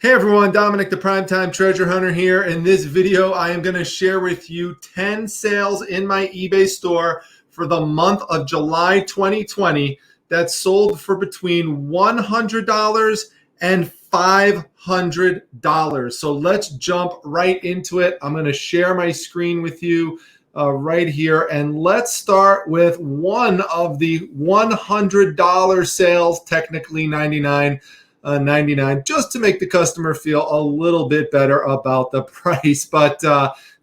Hey everyone, Dominic the Primetime Treasure Hunter here. In this video, I am going to share with you 10 sales in my eBay store for the month of July 2020 that sold for between $100 and $500. So let's jump right into it. I'm going to share my screen with you right here, and let's start with one of the $100 sales, technically $99.99, just to make the customer feel a little bit better about the price. But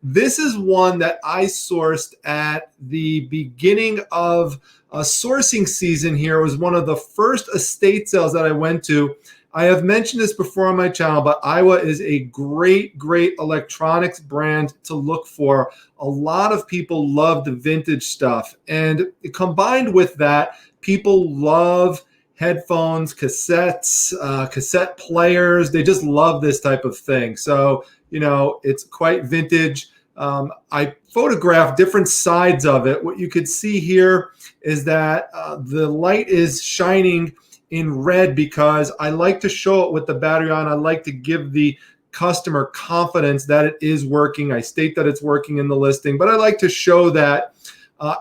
this is one that I sourced at the beginning of sourcing season here. It was one of the first estate sales that I went to. I have mentioned this before on my channel, but Iowa is a great electronics brand to look for. A lot of people love the vintage stuff. And combined with that, people love headphones, cassettes, cassette players. They just love this type of thing. So, you know, it's quite vintage. I photographed different sides of it. What you could see here is that the light is shining in red because I like to show it with the battery on. I like to give the customer confidence that it is working. I state that it's working in the listing, but I like to show that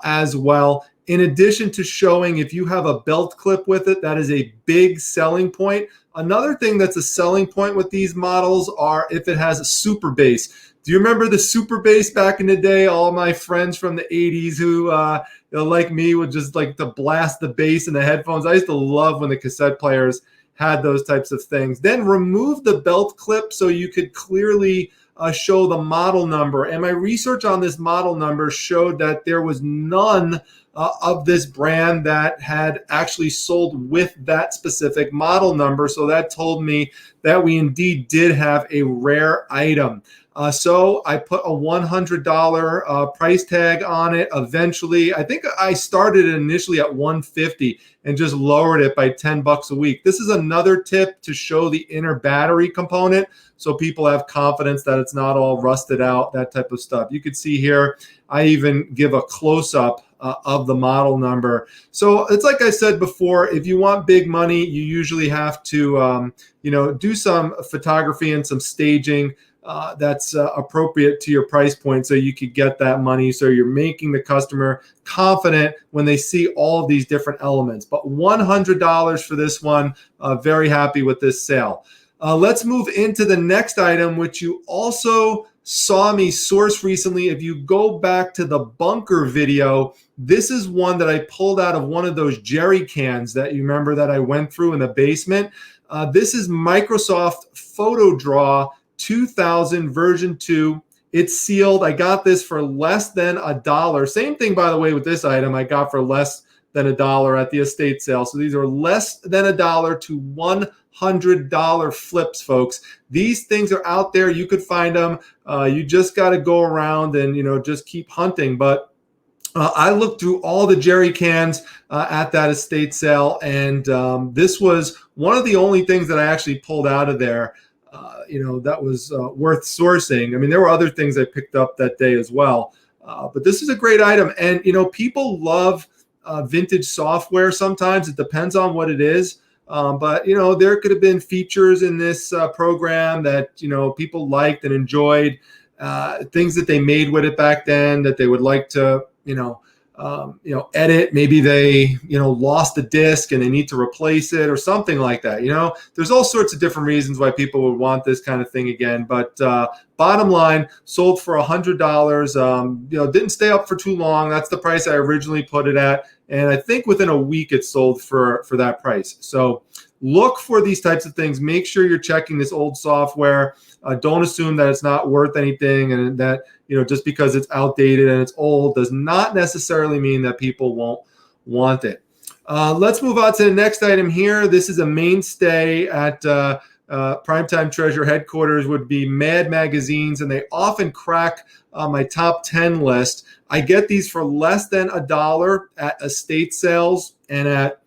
as well. In addition to showing if you have a belt clip with it, that is a big selling point. Another thing that's a selling point with these models are if it has a super bass. Do you remember the super bass back in the day? All my friends from the 80s who, like me, would just like to blast the bass in the headphones. I used to love when the cassette players had those types of things. Then remove the belt clip so you could clearly show the model number. And my research on this model number showed that there was none of this brand that had actually sold with that specific model number. So that told me that we indeed did have a rare item. So I put a $100 price tag on it. Eventually, I think I started it initially at $150 and just lowered it by 10 bucks a week. This is another tip to show the inner battery component so people have confidence that it's not all rusted out, that type of stuff. You could see here, I even give a close-up of the model number. So it's like I said before, if you want big money, you usually have to do some photography and some staging that's appropriate to your price point so you could get that money. So you're making the customer confident when they see all of these different elements. But $100 for this one, very happy with this sale. Let's move into the next item, which you also saw me source recently. If you go back to the bunker video, this is one that I pulled out of one of those jerry cans that you remember that I went through in the basement. This is Microsoft PhotoDraw 2000 version 2. It's sealed. I got this for less than $1. Same thing, by the way, with this item. I got for less than $1 at the estate sale. So these are less than $1 to $100 flips, folks. These things are out there. You could find them. You just got to go around and just keep hunting. But I looked through all the jerry cans at that estate sale, and this was one of the only things that I actually pulled out of there. That was worth sourcing. I mean, there were other things I picked up that day as well. But this is a great item. And, people love vintage software sometimes. It depends on what it is. But there could have been features in this program that, people liked and enjoyed, things that they made with it back then that they would like to, edit. Maybe they, lost the disc and they need to replace it or something like that. There's all sorts of different reasons why people would want this kind of thing again. But bottom line, sold for $100. Didn't stay up for too long. That's the price I originally put it at. And I think within a week it sold for that price. So look for these types of things. Make sure you're checking this old software. Don't assume that it's not worth anything and that, just because it's outdated and it's old does not necessarily mean that people won't want it. Let's move on to the next item here. This is a mainstay at Primetime Treasure headquarters, would be Mad magazines, and they often crack my top 10 list. I get these for less than $1 at estate sales and at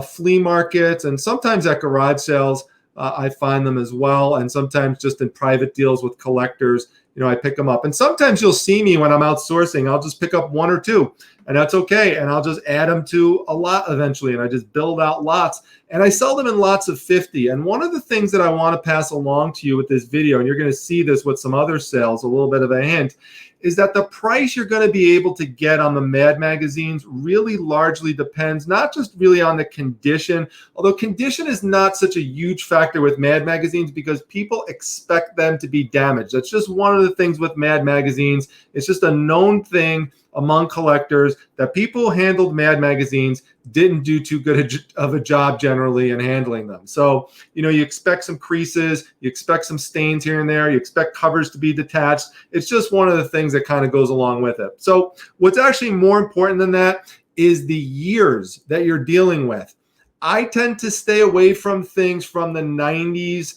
flea markets, and sometimes at garage sales. I find them as well, and sometimes just in private deals with collectors, I pick them up. And sometimes you'll see me when I'm out sourcing. I'll just pick up one or two, and that's okay. And I'll just add them to a lot eventually, and I just build out lots, and I sell them in lots of 50. And one of the things that I want to pass along to you with this video, and you're going to see this with some other sales, a little bit of a hint, is that the price you're going to be able to get on the Mad magazines really largely depends not just really on the condition, although condition is not such a huge factor with Mad magazines because people expect them to be damaged. That's just one of the things with Mad magazines. It's just a known thing among collectors that people who handled Mad magazines didn't do too good of a job generally in handling them. So, you know, you expect some creases, you expect some stains here and there, you expect covers to be detached. It's just one of the things that kind of goes along with it. So what's actually more important than that is the years that you're dealing with. I tend to stay away from things from the 90s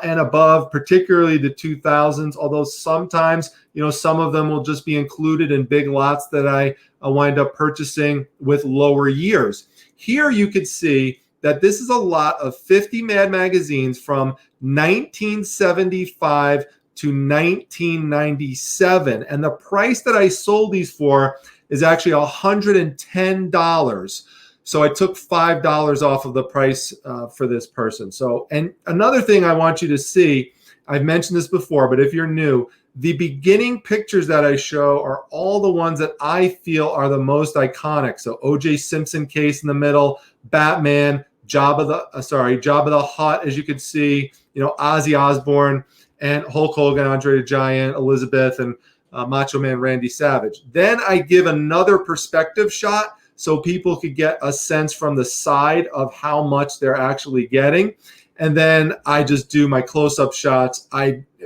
and above, particularly the 2000s, although sometimes, you know, some of them will just be included in big lots that I wind up purchasing with lower years. Here you could see that this is a lot of 50 Mad magazines from 1975 to 1997. And the price that I sold these for is actually $110. So I took $5 off of the price for this person. So, and another thing I want you to see, I've mentioned this before, but if you're new, the beginning pictures that I show are all the ones that I feel are the most iconic. So O.J. Simpson case in the middle, Batman, Jabba the Hutt, as you can see, you know, Ozzy Osbourne, and Hulk Hogan, Andre the Giant, Elizabeth, and Macho Man Randy Savage. Then I give another perspective shot so people could get a sense from the side of how much they're actually getting. And then I just do my close-up shots.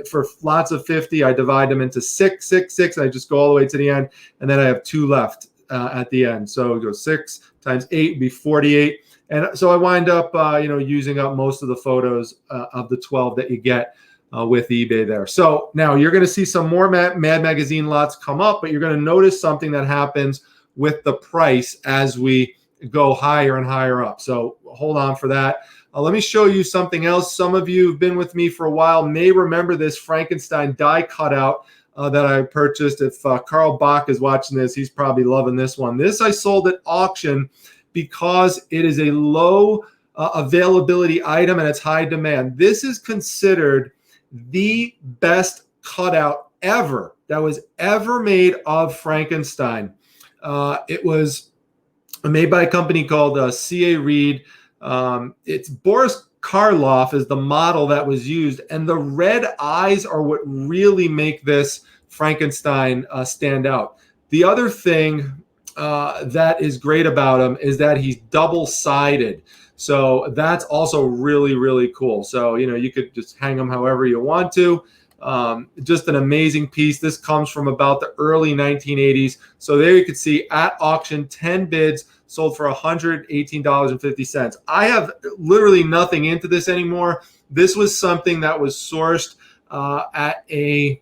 For lots of 50, I divide them into 6, 6, 6. I just go all the way to the end, and then I have 2 left at the end. So it goes 6 times 8 would be 48. And so I wind up, using up most of the photos of the 12 that you get with eBay there. So now you're going to see some more Mad magazine lots come up, but you're going to notice something that happens with the price as we go higher and higher up. So hold on for that. Let me show you something else. Some of you who've been with me for a while may remember this Frankenstein die cutout that I purchased. If Carl Bach is watching this, he's probably loving this one. This I sold at auction because it is a low availability item and it's high demand. This is considered the best cutout ever that was ever made of Frankenstein. It was made by a company called C.A. Reed. It's Boris Karloff is the model that was used, and the red eyes are what really make this Frankenstein stand out. The other thing that is great about him is that he's double-sided. So that's also really, really cool. So, you know, you could just hang them however you want to. Just an amazing piece. This comes from about the early 1980s. So there you can see at auction, 10 bids, sold for $118.50. I have literally nothing into this anymore. This was something that was sourced at a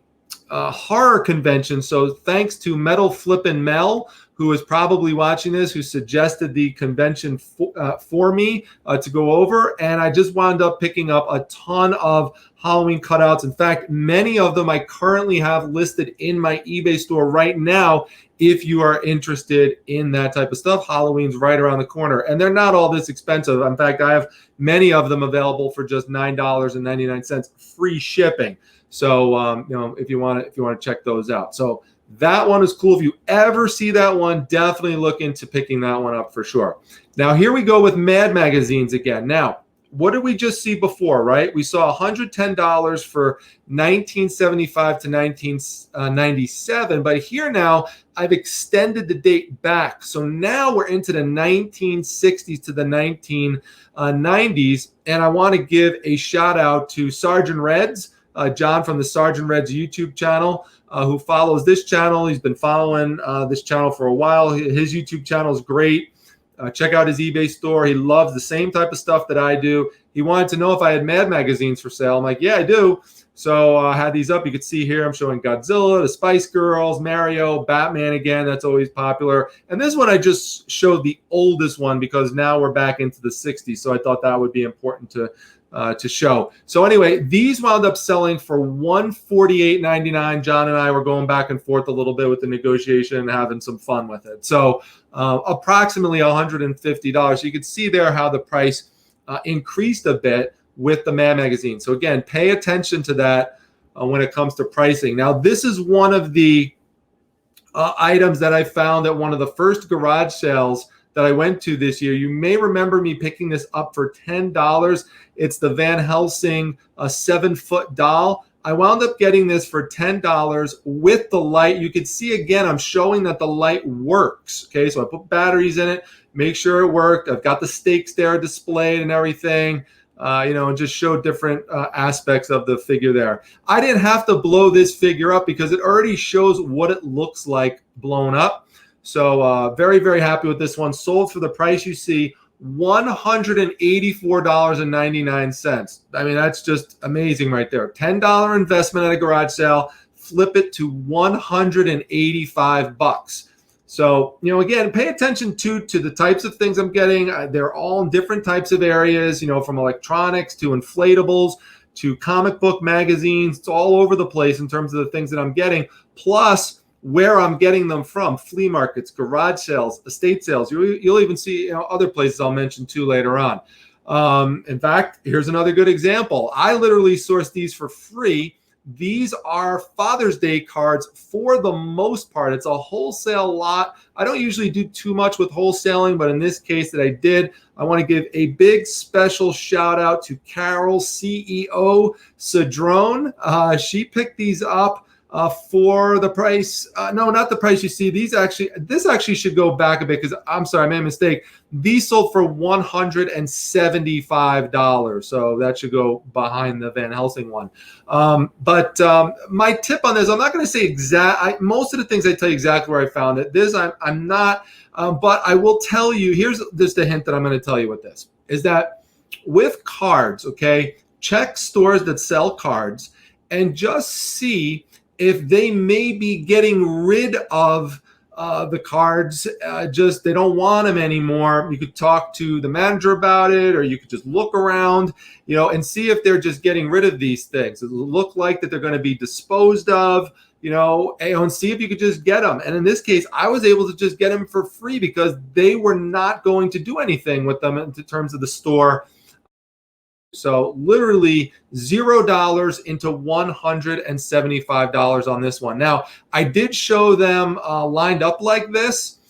horror convention. So thanks to Metal Flippin' Mel, who is probably watching this, who suggested the convention for me to go over. And I just wound up picking up a ton of Halloween cutouts. In fact, many of them I currently have listed in my eBay store right now. If you are interested in that type of stuff, Halloween's right around the corner. And they're not all this expensive. In fact, I have many of them available for just $9.99, free shipping. So, if you want to check those out. So that one is cool. If you ever see that one, definitely look into picking that one up for sure. Now, here we go with Mad magazines again. Now, what did we just see before, right? We saw $110 for 1975 to 1997, but here now I've extended the date back. So now we're into the 1960s to the 1990s, and I want to give a shout out to Sergeant Reds, John from the Sergeant Reds YouTube channel, who follows this channel. He's been following this channel for a while. His YouTube channel is great. Check out his eBay store. He loves the same type of stuff that I do. He wanted to know if I had Mad magazines for sale. I'm like, yeah, I do. So I had these up. You can see here I'm showing Godzilla, the Spice Girls, Mario, Batman again. That's always popular. And this one I just showed the oldest one because now we're back into the 60s. So I thought that would be important to to show. So anyway, these wound up selling for $148.99. John and I were going back and forth a little bit with the negotiation and having some fun with it. So approximately $150. You can see there how the price increased a bit with the Mad magazine. So again, pay attention to that when it comes to pricing. Now, this is one of the items that I found at one of the first garage sales that I went to this year. You may remember me picking this up for $10. It's the Van Helsing 7-foot doll. I wound up getting this for $10 with the light. You can see again, I'm showing that the light works. Okay, so I put batteries in it, make sure it worked. I've got the stakes there displayed and everything. And just show different aspects of the figure there. I didn't have to blow this figure up because it already shows what it looks like blown up. So very, very happy with this one. Sold for the price you see, $184.99. I mean, that's just amazing right there. $10 investment at a garage sale, flip it to $185. So, again, pay attention to the types of things I'm getting. They're all in different types of areas, from electronics to inflatables to comic book magazines. It's all over the place in terms of the things that I'm getting, plus where I'm getting them from: flea markets, garage sales, estate sales. You'll even see other places I'll mention too later on. In fact, here's another good example. I literally sourced these for free. These are Father's Day cards for the most part. It's a wholesale lot. I don't usually do too much with wholesaling, but in this case that I did, I want to give a big special shout out to Carol, CEO Cedrone. She picked these up for the price. No, not the price you see. This actually should go back a bit because I'm sorry, I made a mistake. These sold for $175. So that should go behind the Van Helsing one. But my tip on this, I'm not going to say most of the things I tell you exactly where I found it. This I'm not, but I will tell you, here's just a hint that I'm going to tell you with this, is that with cards, okay, check stores that sell cards and just see if they may be getting rid of the cards, they don't want them anymore. You could talk to the manager about it, or you could just look around, and see if they're just getting rid of these things. It look like that they're going to be disposed of, and see if you could just get them. And in this case, I was able to just get them for free because they were not going to do anything with them in terms of the store. So literally $0 into $175 on this one. Now, I did show them lined up like this.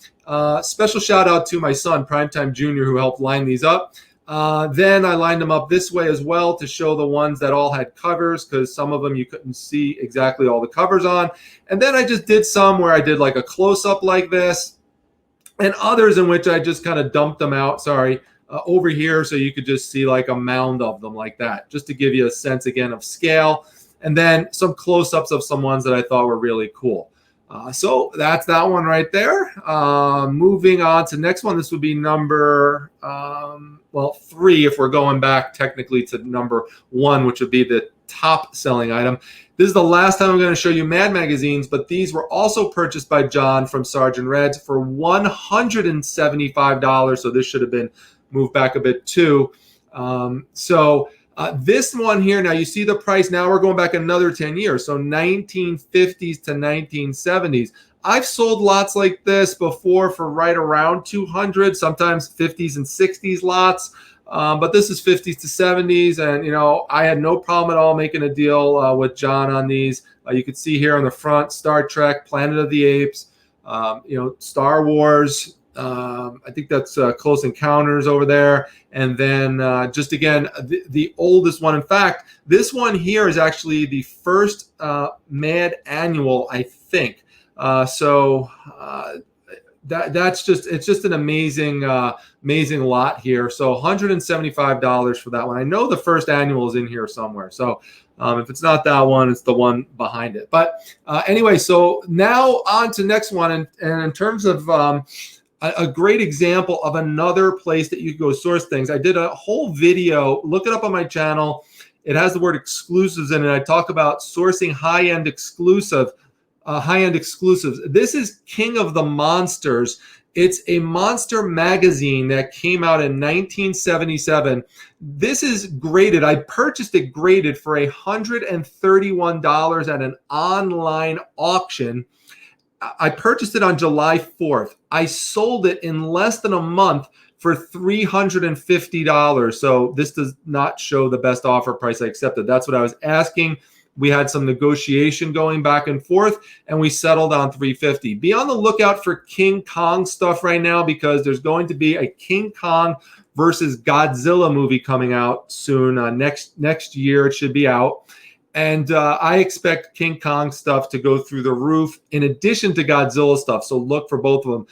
Special shout out to my son, Primetime Jr., who helped line these up. Then I lined them up this way as well to show the ones that all had covers, because some of them you couldn't see exactly all the covers on. And then I just did some where I did like a close-up like this, and others in which I just kind of dumped them out, over here, so you could just see like a mound of them like that, just to give you a sense again of scale. And then some close-ups of some ones that I thought were really cool. So that's that one right there. Moving on to the next one. This would be number 3 if we're going back technically to number 1, which would be the top selling item. This is the last time I'm going to show you Mad magazines, but these were also purchased by John from Sergeant Reds for $175. So this should have been moved back a bit too. This one here, now you see the price. Now we're going back another 10 years. So 1950s to 1970s. I've sold lots like this before for right around 200, sometimes 50s and 60s lots. But this is 50s to 70s. And, I had no problem at all making a deal with John on these. You could see here on the front, Star Trek, Planet of the Apes, Star Wars. I think that's Close Encounters over there. And then just again, the oldest one. In fact, this one here is actually the first Mad annual, I think. It's just an amazing lot here. So $175 for that one. I know the first annual is in here somewhere. So if it's not that one, it's the one behind it. But anyway, so now on to next one. And in terms of a great example of another place that you can go source things. I did a whole video. Look it up on my channel. It has the word exclusives in it. I talk about sourcing high-end exclusives. This is King of the Monsters. It's a monster magazine that came out in 1977. This is graded. I purchased it graded for $131 at an online auction. I purchased it on July 4th. I sold it in less than a month for $350. So this does not show the best offer price I accepted. That's what I was asking. We had some negotiation going back and forth, and we settled on $350. Be on the lookout for King Kong stuff right now, because there's going to be a King Kong versus Godzilla movie coming out soon. Next year it should be out. And I expect King Kong stuff to go through the roof in addition to Godzilla stuff. So look for both of them.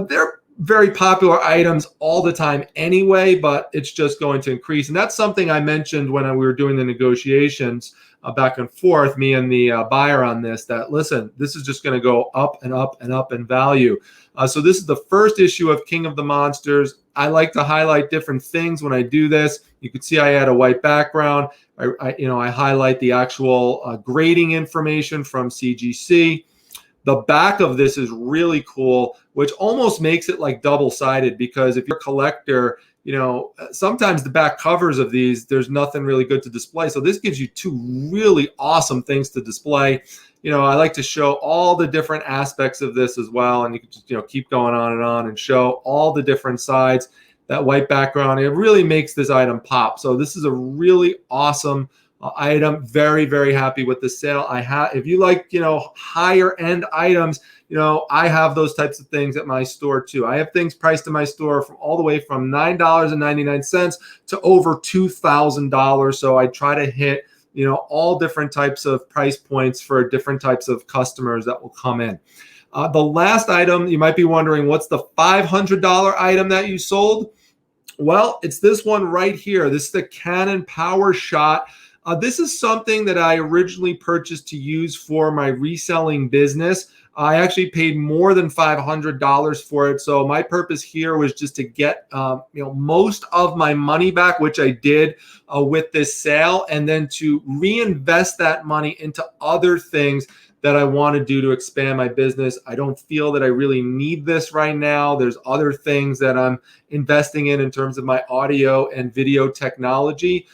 They're very popular items all the time anyway, but it's just going to increase. And that's something I mentioned when we were doing the negotiations back and forth, me and the buyer on this, that listen, this is just going to go up and up and up in value. So this is the first issue of King of the Monsters. I like to highlight different things when I do this. You can see I add a white background. I highlight the actual grading information from CGC. The back of this is really cool, which almost makes it like double-sided, because if you're a collector, sometimes the back covers of these, there's nothing really good to display. So this gives you two really awesome things to display. I like to show all the different aspects of this as well. And you can just, keep going on and show all the different sides. That white background, it really makes this item pop. So this is a really awesome item. Very, very happy with the sale. If you like, higher end items, I have those types of things at my store too. I have things priced in my store from all the way from $9.99 to over $2,000. So I try to hit, all different types of price points for different types of customers that will come in. The last item, you might be wondering, what's the $500 item that you sold? Well, it's this one right here. This is the Canon Power Shot. This is something that I originally purchased to use for my reselling business. I actually paid more than $500 for it. So my purpose here was just to get most of my money back, which I did with this sale, and then to reinvest that money into other things that I want to do to expand my business. I don't feel that I really need this right now. There's other things that I'm investing in terms of my audio and video technology.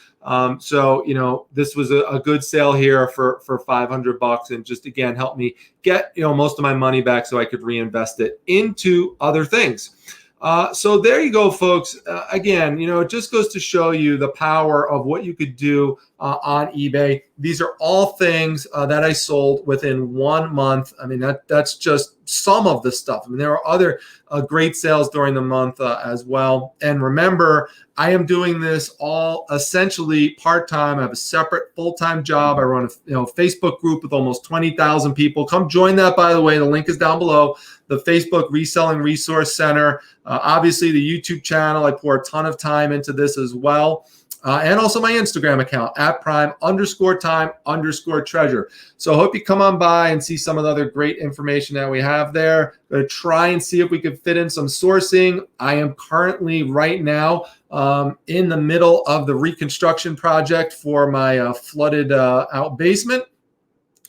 So, this was a good sale here for $500, and just, again, helped me get, most of my money back so I could reinvest it into other things. So there you go, folks. Again, it just goes to show you the power of what you could do on eBay. These are all things that I sold within 1 month. I mean, that's just some of the stuff. I mean, there are other great sales during the month as well. And remember, I am doing this all essentially part-time. I have a separate full-time job. I run a Facebook group with almost 20,000 people. Come join that, by the way. The link is down below. The Facebook Reselling Resource Center. Obviously, the YouTube channel. I pour a ton of time into this as well. And also my Instagram account, @prime_time_treasure. So I hope you come on by and see some of the other great information that we have there. Going to try and see if we can fit in some sourcing. I am currently right now in the middle of the reconstruction project for my flooded out basement.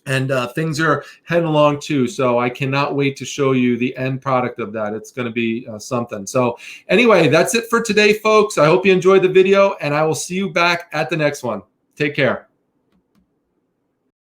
And things are heading along too. So I cannot wait to show you the end product of that. It's going to be something. So anyway, that's it for today, folks. I hope you enjoyed the video, and I will see you back at the next one. Take care.